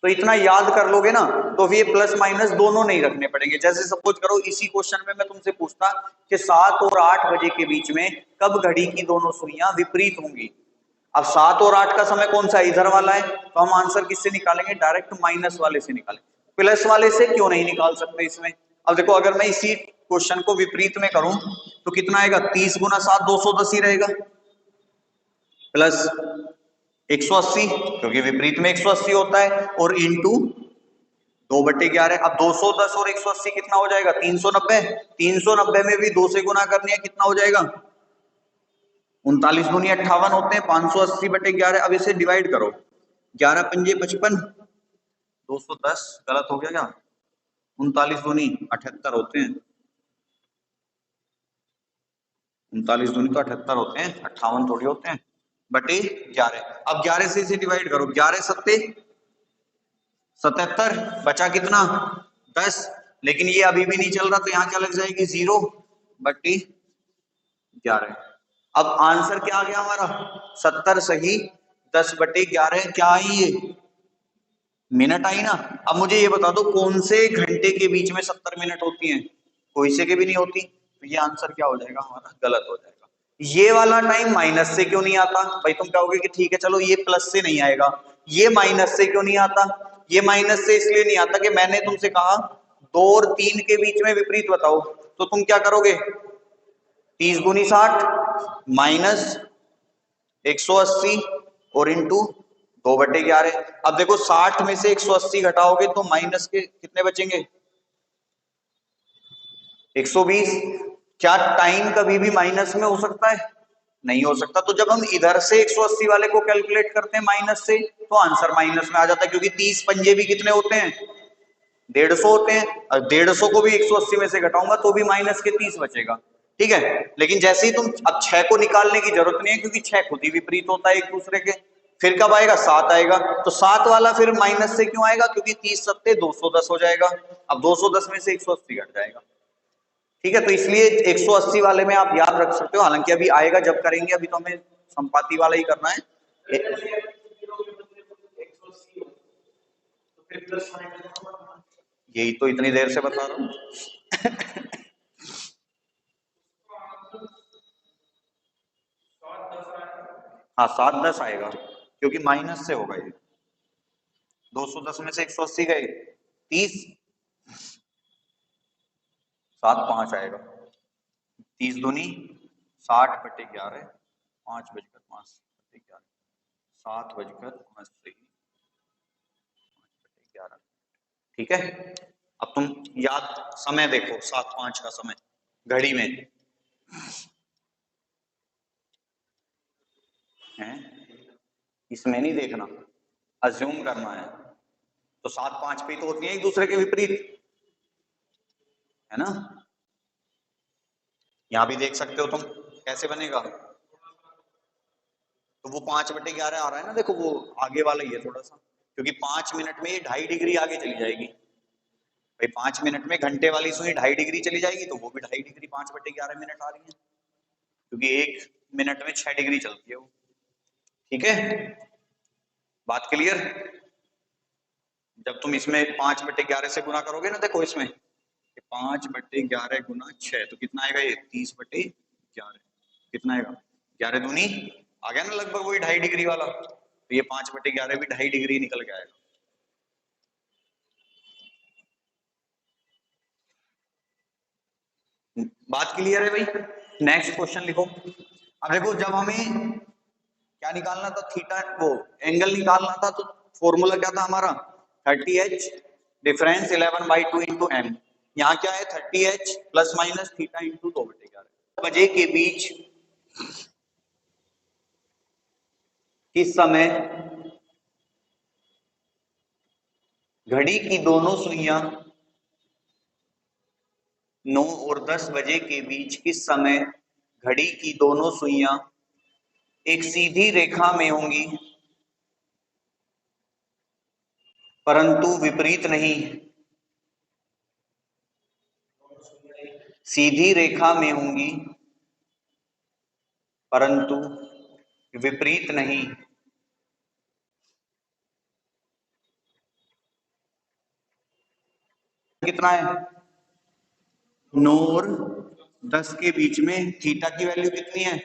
तो इतना याद कर लोगे ना, तो ये प्लस माइनस दोनों नहीं रखने पड़ेंगे। जैसे सपोज करो इसी क्वेश्चन में मैं तुमसे पूछता कि 7 और 8 बजे के बीच में कब घड़ी की दोनों सुइयां विपरीत होंगी। अब 7 और 8 का समय कौन सा इधर वाला है, तो हम आंसर किससे निकालेंगे, डायरेक्ट माइनस वाले से निकालेंगे। प्लस वाले से क्यों नहीं निकाल सकते इसमें। अब देखो अगर मैं इसी क्वेश्चन को विपरीत में करूं तो कितना आएगा, 30 गुना 7 210 ही रहेगा, प्लस 180 क्योंकि विपरीत में 180 होता है, और इंटू 2/11। अब 210 और 180 कितना हो जाएगा 390, 390 में भी 2 से गुना करनी है, कितना हो जाएगा 39 दूनी 58 होते हैं, 580/11। अब इसे डिवाइड करो, 11 पंजे 55, 210 गलत हो गया क्या, 39 दूनी 78 होते हैं, 39 दूनी तो 78 होते हैं, 58 थोड़ी होते हैं, बटे 11। अब 11 से इसे डिवाइड करो, 11 सत्ते 77, बचा कितना 10, लेकिन ये अभी भी नहीं चल रहा, तो यहां क्या लग जाएगी 0/11। अब आंसर क्या आ गया हमारा 70 सही 10/11, क्या आई ये मिनट आई ना। अब मुझे ये बता दो कौन से घंटे के बीच में 70 मिनट होती हैं, कोई से के भी नहीं होती, तो ये आंसर क्या हो जाएगा हमारा गलत हो जाएगा। ये वाला टाइम माइनस से क्यों नहीं आता, भाई तुम कहोगे कि ठीक है चलो ये प्लस से नहीं आएगा, ये माइनस से क्यों नहीं आता, ये माइनस से इसलिए नहीं आता कि मैंने तुमसे कहा 2 और 3 के बीच में विपरीत बताओ, तो तुम क्या करोगे 30 दूनी 60 माइनस 180 और इंटू 2/11। अब देखो 60 में से 180 घटाओगे तो माइनस के कितने बचेंगे 120, क्या टाइम कभी भी माइनस में हो सकता है? नहीं हो सकता। तो जब हम इधर से 180 वाले को कैलकुलेट करते हैं माइनस से, तो आंसर माइनस में आ जाता है, क्योंकि 30 पंजे भी कितने होते हैं? 150 होते हैं। और 150 को भी 180 में से घटाऊंगा तो भी माइनस के 30 बचेगा। ठीक है, लेकिन जैसे ही तुम अब 6 को निकालने की जरूरत नहीं है, क्योंकि 6 खुद ही विपरीत होता है एक दूसरे के। फिर कब आएगा? 7 आएगा। तो 7 वाला फिर माइनस से क्यों आएगा? क्योंकि 30 सत्ते 210 हो जाएगा। अब 210 में से 180 घट जाएगा। ठीक है, तो इसलिए 180 वाले में आप याद रख सकते हो। हालांकि अभी आएगा जब करेंगे, अभी तो हमें संपाति वाला ही करना है। यही तो इतनी देर से बता रहा हूँ। हाँ, 7-10 आएगा, क्योंकि माइनस से होगा ये। 210 में से 180 गए 30, 7-5 आएगा। 30 दूनी 60/11, 5:05 7:11। ठीक है, अब तुम याद समय देखो, 7-5 का समय घड़ी में है, इसमें नहीं देखना, अज्यूम करना है। तो 7-5 पे तो होती है एक दूसरे के विपरीत, है ना? यहां भी देख सकते हो तुम, कैसे बनेगा? तो वो 5/11 आ रहा है ना, देखो वो आगे वाला ही है थोड़ा सा, क्योंकि 5 मिनट में ये 2.5 डिग्री आगे चली जाएगी। भाई 5 मिनट में घंटे वाली सुई 2.5 डिग्री चली जाएगी, तो वो भी 2.5 डिग्री 5/11 मिनट आ रही है, क्योंकि 1 मिनट में 6 डिग्री चलती है वो। ठीक है, बात क्लियर? जब तुम इसमें 5/11 से गुना करोगे ना, देखो इसमें 5/11 गुना 6, तो कितना आएगा? ये 30/11। कितना आएगा? 11 दूनी आ गया ना, लगभग वही 2.5 डिग्री वाला। तो ये 5/11 भी 2.5 डिग्री निकल के आएगा। बात क्लियर है भाई? नेक्स्ट क्वेश्चन लिखो। अब देखो, जब हमें क्या निकालना था? थीटा, वो एंगल निकालना था, तो फॉर्मूला क्या था हमारा? 30h difference 11/2 into M. यहाँ क्या है? 30h plus minus theta into 2/11 बजे के बीच किस समय घड़ी की दोनों सुइयां 9 और 10 बजे के बीच किस समय घड़ी की दोनों सुइयां एक सीधी रेखा में होंगी, परंतु विपरीत नहीं। सीधी रेखा में होंगी परंतु विपरीत नहीं। कितना है? 9 और 10 के बीच में थीटा की वैल्यू कितनी है?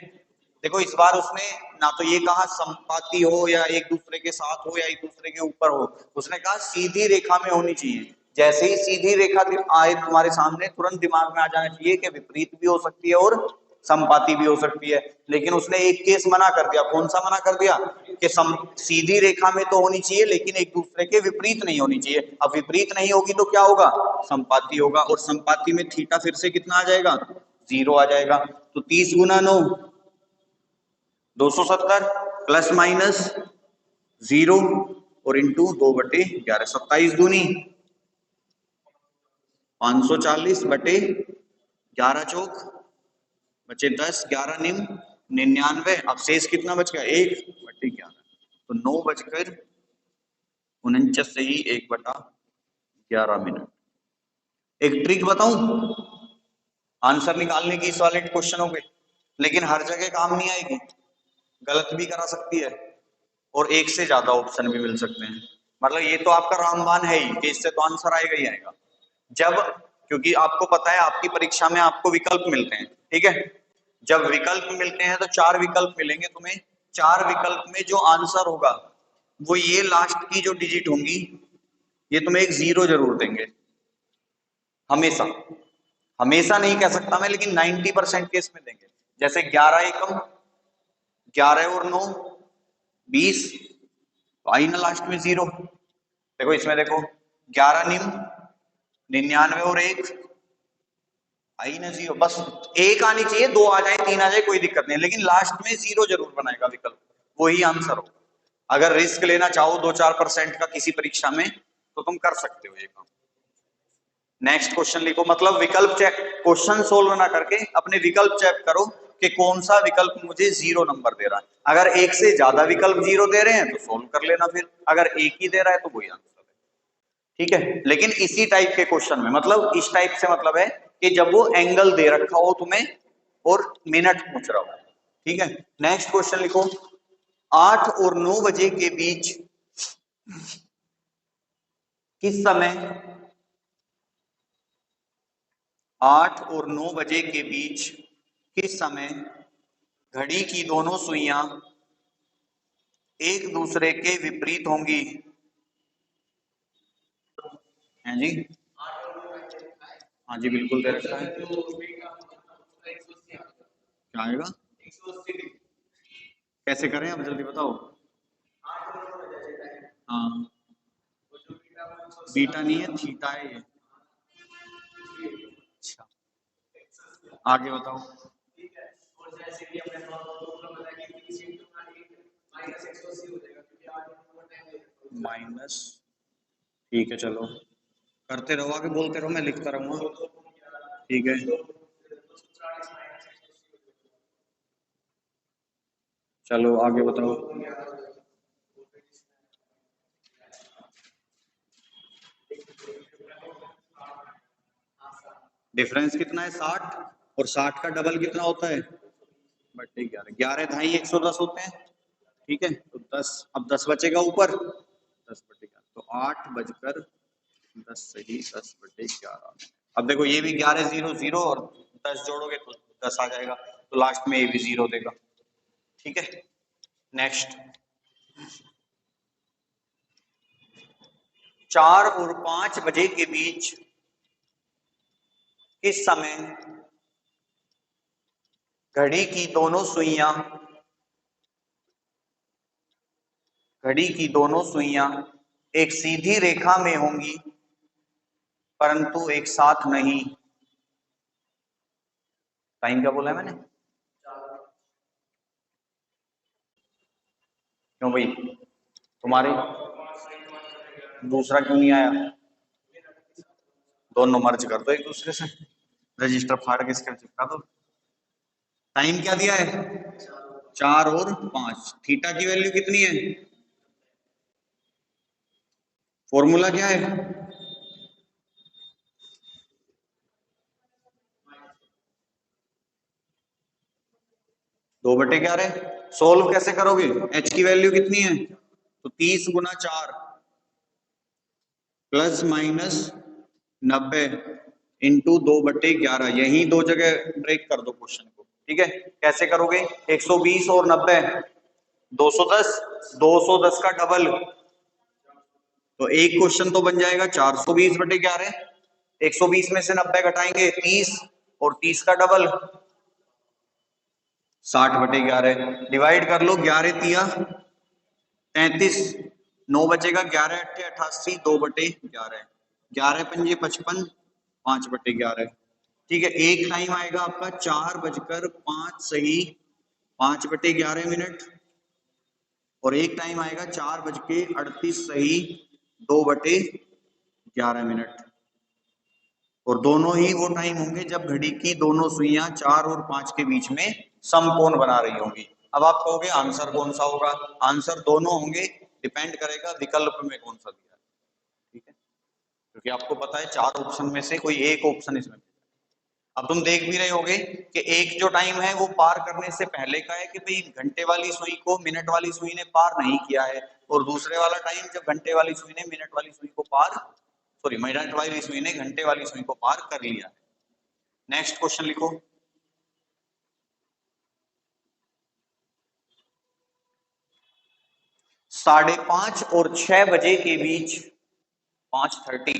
देखो इस बार उसने ना तो ये कहा संपाती हो या एक दूसरे के साथ हो या एक दूसरे के ऊपर हो, उसने कहा सीधी रेखा में होनी चाहिए। जैसे ही सीधी रेखा आए तुम्हारे सामने, तुरंत दिमाग में आ जाना चाहिए कि विपरीत भी हो सकती है और संपाती भी हो सकती है। लेकिन उसने एक केस मना कर दिया। कौन सा मना कर दिया? कि सीधी रेखा में तो होनी चाहिए, लेकिन एक दूसरे के विपरीत नहीं होनी चाहिए। अब विपरीत नहीं होगी तो क्या होगा? संपाती होगा। और संपाती में थीटा फिर से कितना आ जाएगा? 0 आ जाएगा। तो 30 गुना 9 270 प्लस माइनस 0 और इंटू 2/11, 27 दूनी 540/11 चौक बचे 10, 11 निम 99। अब शेष कितना बच गया? 1/11। तो 9:49 से ही 1/11 एक ट्रिक बताऊं आंसर निकालने की इस वाले क्वेश्चनों पे, लेकिन हर जगह काम नहीं आएगी, गलत भी करा सकती है और एक से ज्यादा ऑप्शन भी मिल सकते हैं। मतलब ये तो आपका रामबाण है ही कि इससे तो आंसर आएगा ही आएगा। जब, क्योंकि आपको पता है आपकी परीक्षा में आपको विकल्प मिलते हैं, ठीक है? जब विकल्प मिलते हैं तो 4 विकल्प मिलेंगे तुम्हें। 4 विकल्प में जो आंसर होगा वो ये लास्ट की जो डिजिट होंगी, ये तुम्हें एक 0 जरूर देंगे हमेशा। हमेशा नहीं कह सकता मैं, लेकिन 90% केस में देंगे। जैसे 11 एकम, 11 और 9 20, तो आई ना लास्ट में 0। देखो इसमें देखो, 11 निम 99 और 1 आई ना जीरो, बस एक आनी चाहिए, दो आ जाए, तीन आ जाए, कोई दिक्कत नहीं, लेकिन लास्ट में जीरो जरूर बनाएगा विकल्प, वही आंसर हो। अगर रिस्क लेना चाहो 2-4% का किसी परीक्षा में तो तुम कर सकते हो ये काम। नेक्स्ट क्वेश्चन लिखो, मतलब विकल्प चेक, क्वेश्चन सोल्व ना करके अपने विकल्प चेक करो कि कौन सा विकल्प मुझे जीरो नंबर दे रहा है। अगर एक से ज्यादा विकल्प जीरो दे रहे हैं तो सोल्व कर लेना, फिर अगर एक ही दे रहा है तो वही आंसर है। ठीक है, लेकिन इसी टाइप के क्वेश्चन में, मतलब इस टाइप से मतलब है कि जब वो एंगल दे रखा हो तुम्हें और मिनट पूछ रहा हो। ठीक है, नेक्स्ट क्वेश्चन लिखो, 8 और 9 बजे के बीच किस समय, 8 और 9 बजे के बीच किस समय घड़ी की दोनों सुइयां एक दूसरे के विपरीत होंगी? हैं जी? हाँ जी, बिल्कुल दे रखा है। क्या आएगा? कैसे करें, अब जल्दी बताओ। हाँ, बीटा नहीं है, थीटा है ये। अच्छा, आगे बताओ। माइनस, ठीक है, चलो करते रहो, आगे बोलते रहो, मैं लिखता रहूंगा। ठीक है, चलो आगे बताओ। डिफरेंस कितना है? 60, और 60 का डबल कितना होता है? बट्टे 11, 11 ढाई 110 होते हैं। ठीक है, तो 10, अब 10 बचेगा ऊपर, 10/11, तो 8 बजकर 10 सही 10/11। अब देखो ये भी 11 0 0 और 10 जोड़ोगे तो 10 आ जाएगा, तो लास्ट में ये भी जीरो देगा। ठीक है, नेक्स्ट, 4 और 5 बजे के बीच किस समय घड़ी की दोनों सुइयां, घड़ी की दोनों सुइयां एक सीधी रेखा में होंगी परंतु एक साथ नहीं? टाइम क्या बोला है मैंने? क्यों भाई, तुम्हारे दूसरा क्यों नहीं आया? दोनों मर्ज कर दो एक दूसरे से, रजिस्टर फाड़ के इसके चिपका दो। टाइम क्या दिया है? 4 और 5। थीटा की वैल्यू कितनी है? फॉर्मूला क्या है? 2/11। सोल्व कैसे करोगे? एच की वैल्यू कितनी है? तो 30 × 4 ±90 इंटू 2/11, यही दो जगह ब्रेक कर दो क्वेश्चन को। ठीक है, कैसे करोगे? 120 और 90 210, 210 का डबल, तो एक क्वेश्चन तो बन जाएगा 420/11। 120 में से 90 घटाएंगे 30, और 30 का डबल 60/11। डिवाइड कर लो, 11 तिया 33, 9 बचेगा, 11 अट्ठे 88, 2/11, 11 पंजे 55, 5/11। ठीक है, एक टाइम आएगा आपका 4 बजकर 5 सही 5/11 और एक टाइम आएगा 4 बज के 38 सही 2/11। और दोनों ही वो टाइम होंगे जब घड़ी की दोनों सुइयां 4 और 5 के बीच में समकोण बना रही होंगी। अब आप कहोगे आंसर कौन सा होगा? आंसर दोनों होंगे, डिपेंड करेगा विकल्प में कौन सा दिया है। ठीक है, क्योंकि आपको पता है 4 ऑप्शन में से कोई एक ऑप्शन इसमें। अब तुम देख भी रहे होगे कि एक जो टाइम है वो पार करने से पहले का है कि भाई घंटे वाली सुई को मिनट वाली सुई ने पार नहीं किया है, और दूसरे वाला टाइम जब घंटे वाली सुई ने मिनट वाली सुई को पार, सॉरी मिनट वाली सुई ने घंटे वाली सुई को पार कर लिया है। नेक्स्ट क्वेश्चन लिखो, 5:30 और 6 बजे के बीच 5:30,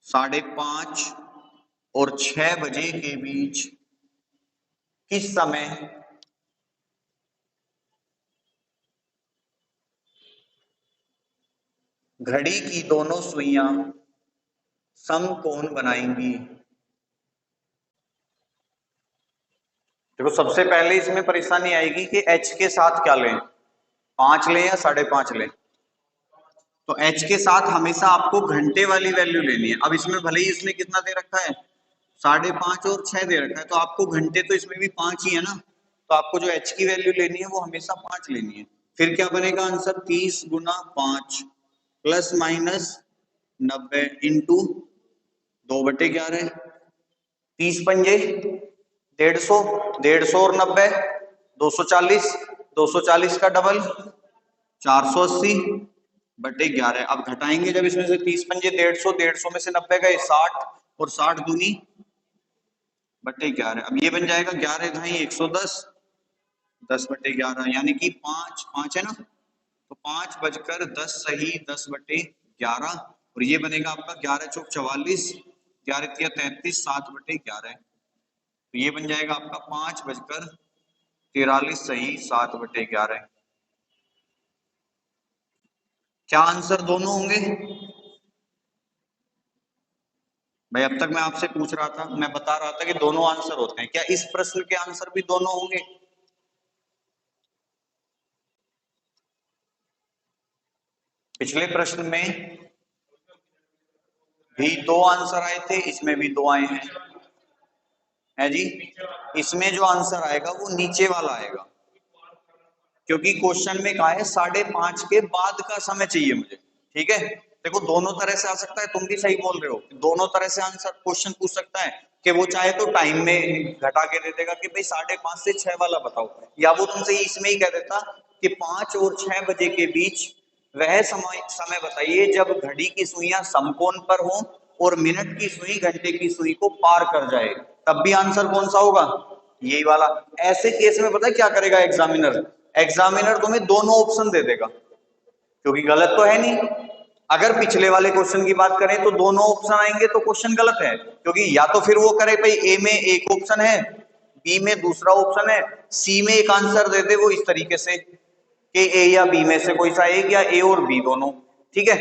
5:30 और 6 बजे के बीच किस समय घड़ी की दोनों सुइयां समकोण बनाएंगी। देखो सबसे पहले इसमें परेशानी आएगी कि h के साथ क्या लें, 5 लें या 5.5 लें। तो h के साथ हमेशा आपको घंटे वाली वैल्यू लेनी है। अब इसमें भले ही इसने कितना दे रखा है, 5.5 और 6 दे रखा है, तो आपको घंटे तो इसमें भी 5 ही है ना, तो आपको जो h की वैल्यू लेनी है वो हमेशा 5 लेनी है। फिर क्या बनेगा आंसर, 30 गुना 5 प्लस माइनस 90 इंटू 2/11। 30 पंजे 150, 150 और 90 240, 240 का डबल 480/11। अब घटाएंगे जब इसमें से 30 पंजे 150, 150 में से 90 गए 60 और 60 दूनी 11। अब ये बन जाएगा 11 घाई 110, 10/11 यानी कि 5 5 है ना, तो 5 बजकर 10 सही 10/11 और ये बनेगा आपका 11 चौक 44, 11 तिया 33, 7/11। तो ये बन जाएगा आपका 5 बजकर 43 सही 7/11। क्या आंसर दोनों होंगे भाई? अब तक मैं आपसे पूछ रहा था, मैं बता रहा था कि दोनों आंसर होते हैं, क्या इस प्रश्न के आंसर भी दोनों होंगे? पिछले प्रश्न में भी 2 आंसर आए थे, इसमें भी 2 आए हैं, है जी। इसमें जो आंसर आएगा वो नीचे वाला आएगा, क्योंकि क्वेश्चन में कहा है 5:30 के बाद का समय चाहिए मुझे, ठीक है। देखो दोनों तरह से आ सकता है, तुम भी सही बोल रहे हो, दोनों तरह से आंसर क्वेश्चन पूछ सकता है कि वो चाहे तो टाइम में घटा के दे देगा कि भाई 5:30 से 6 वाला बताओ, या वो तुमसे इसमें ही कह देता कि 5 और 6 बजे के बीच वह समय बताइए जब घड़ी की सुइयां समकोण पर हो और मिनट की सुई घंटे की सुई को पार कर जाए, तब भी आंसर कौन सा होगा, यही वाला। ऐसे केस में पता है क्या करेगा एग्जामिनर, एग्जामिनर तुम्हें दोनों ऑप्शन दे देगा, क्योंकि गलत तो है नहीं। अगर पिछले वाले क्वेश्चन की बात करें तो दोनों ऑप्शन आएंगे तो क्वेश्चन गलत है, क्योंकि या तो फिर वो करे भाई ए में एक ऑप्शन है, बी में दूसरा ऑप्शन है, सी में एक आंसर दे दे वो इस तरीके से कि ए या बी में से कोई सा एक, या ए और बी दोनों, ठीक है।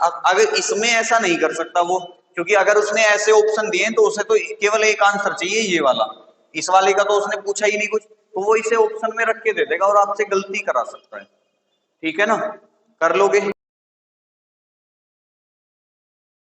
अगर इसमें ऐसा नहीं कर सकता वो, क्योंकि अगर उसने ऐसे ऑप्शन दिए तो उसे तो केवल एक आंसर चाहिए ये वाला, इस वाले का तो उसने पूछा ही नहीं कुछ, तो वो इसे ऑप्शन में रख के दे देगा और आपसे गलती करा सकता है, ठीक है ना। कर लोगे?